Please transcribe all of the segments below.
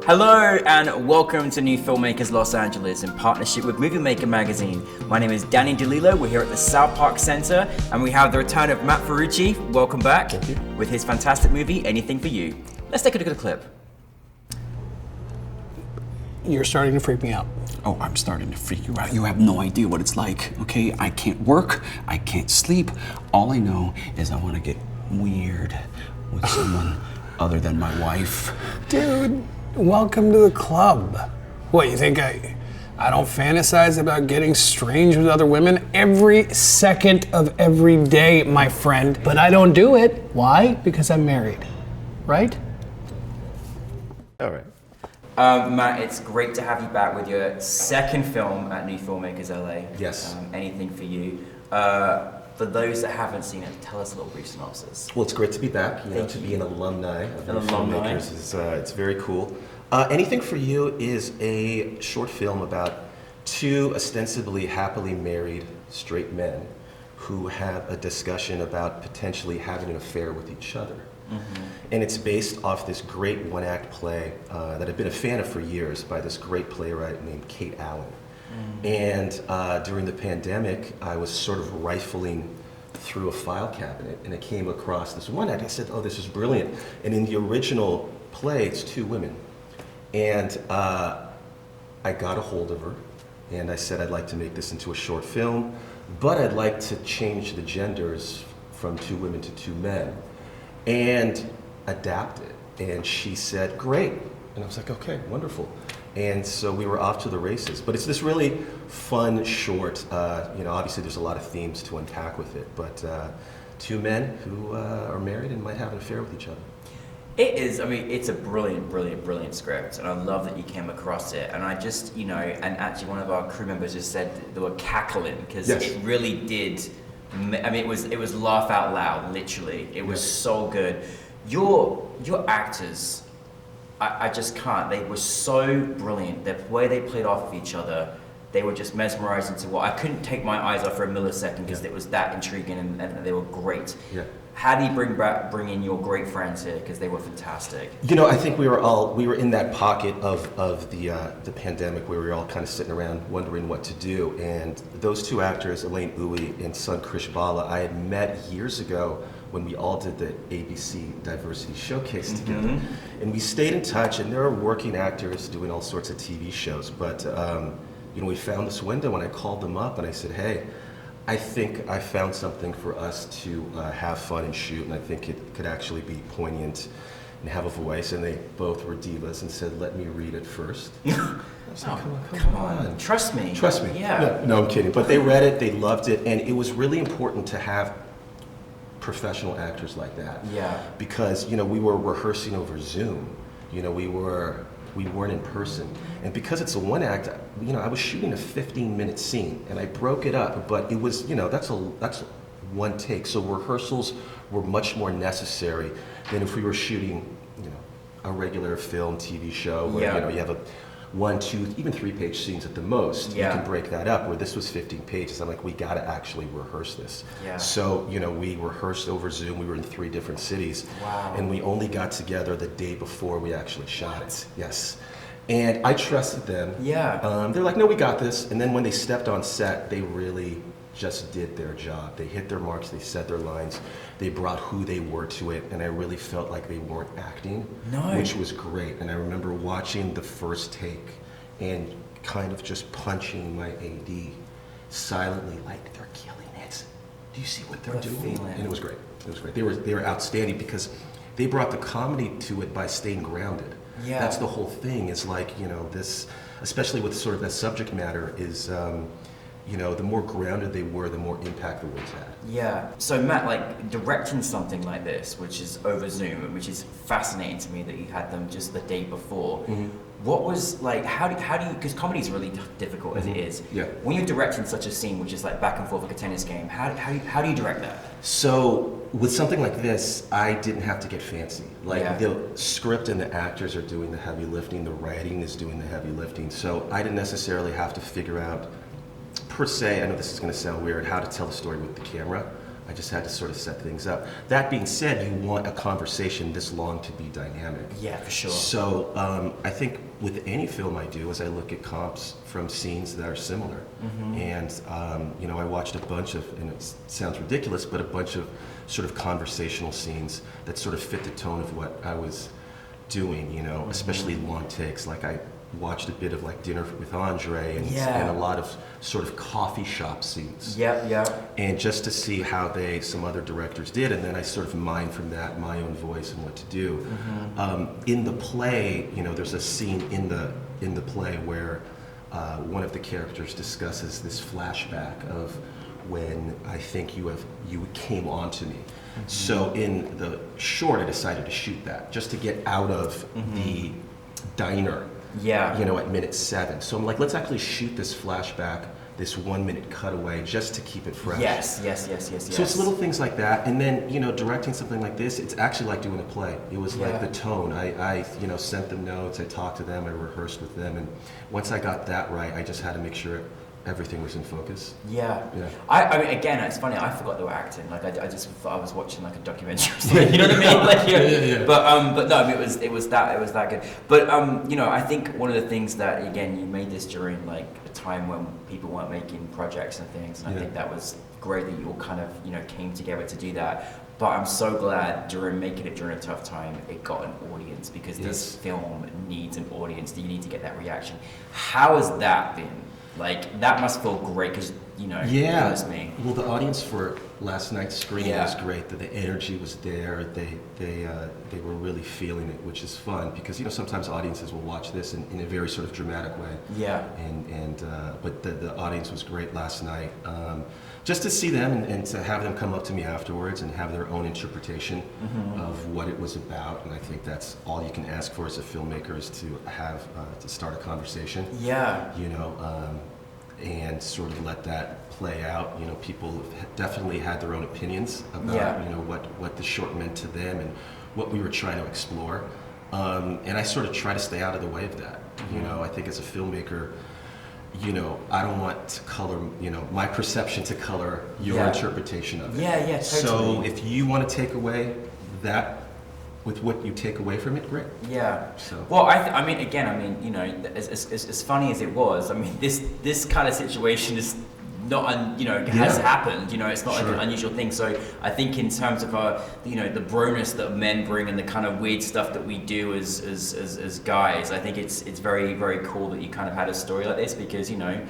Hello and welcome to New Filmmakers Los Angeles in partnership with Movie Maker magazine. My name is Danny DeLillo. We're here at the South Park Center and we have the return of Matt Ferrucci. Welcome back. Thank you. With his fantastic movie, Anything for You. Let's take a look at the clip. You're starting to freak me out. Oh, I'm starting to freak you out. You have no idea what it's like, okay? I can't work, I can't sleep. All I know is I want to get weird with someone other than my wife. Dude, welcome to the club. What, you think I don't fantasize about getting strange with other women every second of every day, my friend? But I don't do it. Why? Because I'm married, right? All right. Matt, it's great to have you back with your second film at New Filmmakers LA. Yes. Anything for You. For those that haven't seen it, tell us a little brief synopsis. Well, it's great to be back. To be an alumni of New Filmmakers is it's very cool. Anything for You is a short film about two ostensibly happily married straight men who have a discussion about potentially having an affair with each other. Mm-hmm. And it's based off this great one-act play that I've been a fan of for years by this great playwright named Kate Allen. Mm-hmm. And during the pandemic, I was sort of rifling through a file cabinet and I came across this one act. I said, oh, this is brilliant. And in the original play, it's two women. And I got a hold of her and I said, I'd like to make this into a short film, but I'd like to change the genders from two women to two men and adapt it. And she said, great. And I was like, okay, wonderful. And so we were off to the races. But it's this really fun, short, obviously there's a lot of themes to unpack with it, but two men who are married and might have an affair with each other. It is, it's a brilliant script, and I love that you came across it. And I just, and actually one of our crew members just said they were cackling, because It really did, it was laugh out loud, literally. It was so good. Your actors, I just can't. They were so brilliant. The way they played off of each other, they were just mesmerizing to what I couldn't take my eyes off for a millisecond because it was that intriguing and they were great. Yeah. How do you bring in your great friends here, because they were fantastic? I think we were in that pocket of the pandemic where we were all kind of sitting around wondering what to do. And those two actors, Elaine Uwe and son Krish Bala, I had met years ago when we all did the ABC Diversity Showcase together. And we stayed in touch, and there are working actors doing all sorts of TV shows. But we found this window, and I called them up and I said, hey, I think I found something for us to have fun and shoot, and I think it could actually be poignant and have a voice. And they both were divas and said, let me read it first. I was like, come on. Trust me. Yeah. No, I'm kidding. But they read it, they loved it, and it was really important to have professional actors like that. Yeah. Because, we were rehearsing over Zoom. We weren't in person. And because it's a one act, I was shooting a 15-minute scene and I broke it up, but it was, that's one take. So rehearsals were much more necessary than if we were shooting, a regular film, TV show where, you have a 1, 2, even 3-page scenes at the most. You can break that up, where this was 15 pages. I'm like, we gotta actually rehearse this. Yeah. So, we rehearsed over Zoom. We were in 3 different cities. Wow. And we only got together the day before we actually shot it. Yes. And I trusted them. Yeah. They're like, no, we got this. And then when they stepped on set, they really just did their job. They hit their marks, they said their lines, they brought who they were to it, and I really felt like they weren't acting, which was great. And I remember watching the first take and kind of just punching my AD silently, like, they're killing it. Do you see what they're doing? And it was great. It was great. They were outstanding because they brought the comedy to it by staying grounded. Yeah. That's the whole thing. It's like, this, especially with sort of that subject matter, is the more grounded they were, the more impact the words had. Yeah. So Matt, directing something like this, which is over Zoom, which is fascinating to me that you had them just the day before. Mm-hmm. What was how do you, because comedy is really difficult as it is. Yeah. When you're directing such a scene, which is back and forth like a tennis game, how do you direct that? So with something like this, I didn't have to get fancy. The script and the actors are doing the heavy lifting, the writing is doing the heavy lifting. So I didn't necessarily have to figure out, per se, I know this is going to sound weird, how to tell the story with the camera. I just had to sort of set things up. That being said, you want a conversation this long to be dynamic. Yeah, for sure. So I think with any film I do is I look at comps from scenes that are similar. And, you know, I watched a bunch of, and it sounds ridiculous, but a bunch of sort of conversational scenes that sort of fit the tone of what I was doing, you know, especially long takes. Like I watched a bit of like Dinner with Andre and a lot of sort of coffee shop scenes. And just to see how some other directors did, and then I sort of mined from that my own voice and what to do. In the play, you know, there's a scene in the play where one of the characters discusses this flashback of when I think you came on to me. So in the short, I decided to shoot that just to get out of the diner. You know, at minute 7. So I'm like, let's actually shoot this flashback, this 1 minute cutaway, just to keep it fresh. Yes. So it's little things like that, and then, you know, directing something like this, it's actually like doing a play. It was like the tone. I you know, sent them notes, I talked to them, I rehearsed with them, and once I got that right, I just had to make sure everything was in focus. I mean, again, it's funny. I forgot they were acting. Like I just thought I was watching like a documentary or something. You know what I mean? Like But no, I mean, it was that good. But you know, I think one of the things that, again, you made this during like a time when people weren't making projects and things, and I think that was great that you all kind of, you know, came together to do that. But I'm so glad during making it during a tough time, it got an audience, because this film needs an audience. You need to get that reaction. How has that been? Like, that must feel great, because, you know, it was me. Well, the audience for last night's screening was great. The energy was there. They were really feeling it, which is fun, because, you know, sometimes audiences will watch this in a very sort of dramatic way. But the audience was great last night. Just to see them and to have them come up to me afterwards and have their own interpretation of what it was about, and I think that's all you can ask for as a filmmaker, is to have to start a conversation. You know, and sort of let that play out. You know, people have definitely had their own opinions about you know, what the short meant to them and what we were trying to explore. And I sort of try to stay out of the way of that. You know, I think as a filmmaker, you know, I don't want to color, you know, my perception to color your interpretation of it. Totally. So if you want to take away that with what you take away from it, great. So. Well, I mean, again, I mean, you know, as funny as it was, I mean, this kind of situation is not, you know, has happened. You know, it's not like an unusual thing. So I think in terms of you know, the broness that men bring and the kind of weird stuff that we do as guys, I think it's very, very cool that you kind of had a story like this, because, you know,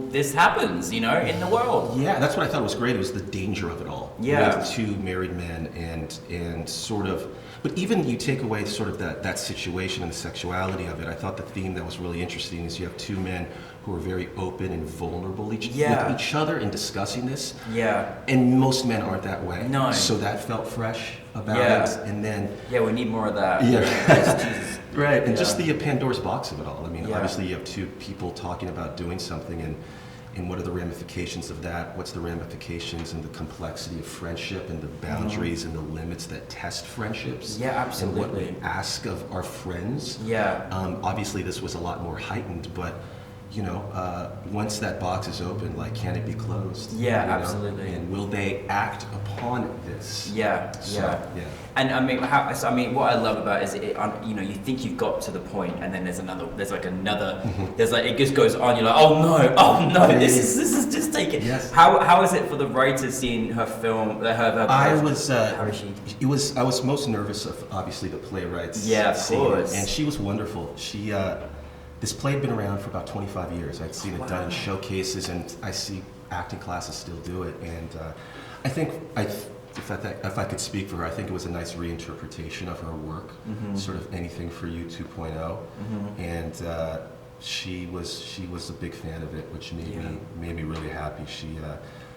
this happens, you know, in the world. That's what I thought was great. It was the danger of it all. With two married men and sort of, but even you take away sort of that situation and the sexuality of it, I thought the theme that was really interesting is you have two men who are very open and vulnerable with each other in discussing this. And most men aren't that way. No. So that felt fresh about it. And then we need more of that. Right, and just the Pandora's box of it all. I mean, obviously you have two people talking about doing something, and what are the ramifications of that? What's the ramifications and the complexity of friendship and the boundaries and the limits that test friendships? Absolutely. And what we ask of our friends. Obviously this was a lot more heightened, but, you know, once that box is open, like, can it be closed? Absolutely. And will they act upon this? And I mean, what I love about it is, you know, you think you've got to the point, and then there's another, it just goes on. You're like, oh no, this is just taken. How is it for the writer seeing her film? I was most nervous of, obviously, the playwrights. Of course. And she was wonderful. She. This play had been around for about 25 years. I'd seen it done in showcases, and I see acting classes still do it. And I think, if I could speak for her, I think it was a nice reinterpretation of her work, sort of Anything for You 2.0. And she was a big fan of it, which made me really happy. She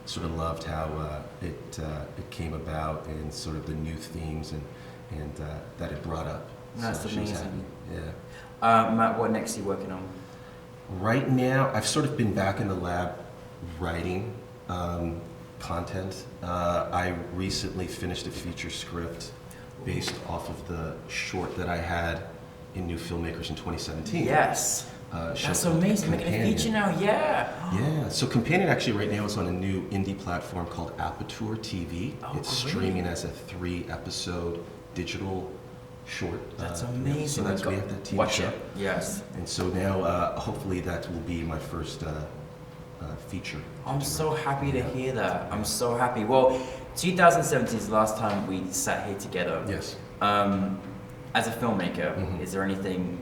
sort of loved how it came about, and sort of the new themes and that it brought up. That's amazing. Matt, what next are you working on? Right now, I've sort of been back in the lab writing content. I recently finished a feature script based off of the short that I had in New Filmmakers in 2017. show. That's amazing. Making a feature now, yeah. Yeah. So Companion actually right now is on a new indie platform called Aperture TV. Oh, it's great. streaming as a 3-episode digital short. That's amazing. So we have that TV Watch show. it. Yes. And so now, hopefully, that will be my first feature. I'm so happy to hear that. I'm so happy. Well, 2017 is the last time we sat here together. Yes. As a filmmaker, is there anything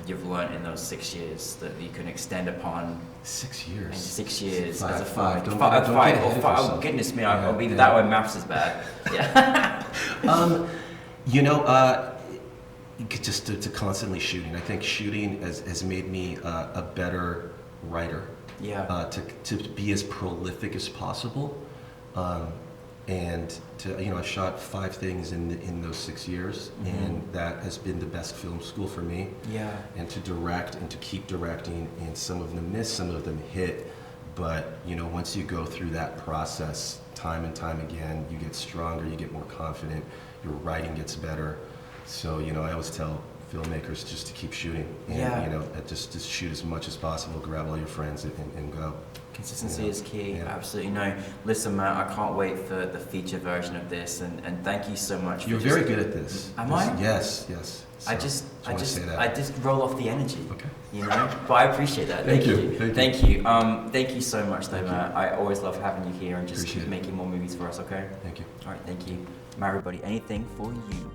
you've learned in those 6 years that you can extend upon? 6 years. In 6 years Five, as a five. filmmaker. Don't get ahead of Oh, yourself. goodness me, I'll be that way. Maths is bad. Yeah. You know, just to constantly shooting. I think shooting has made me a better writer. Yeah. To be as prolific as possible, and to I shot 5 things in those 6 years, and that has been the best film school for me. Yeah. And to direct and to keep directing, and some of them miss, some of them hit, but once you go through that process time and time again, you get stronger, you get more confident, your writing gets better. So I always tell filmmakers just to keep shooting, and just shoot as much as possible, grab all your friends and go. Consistency is key. Yeah. Absolutely. No, listen, Matt, I can't wait for the feature version of this, and thank you so much. You're very good at this. Am I? Yes. So, I just say that. I just roll off the energy. Okay. But I appreciate that. Thank you. Thank you so much, though, Matt. I always love having you here, and just keep making more movies for us. Okay. Thank you. All right. Thank you, Matt. Everybody, anything for you.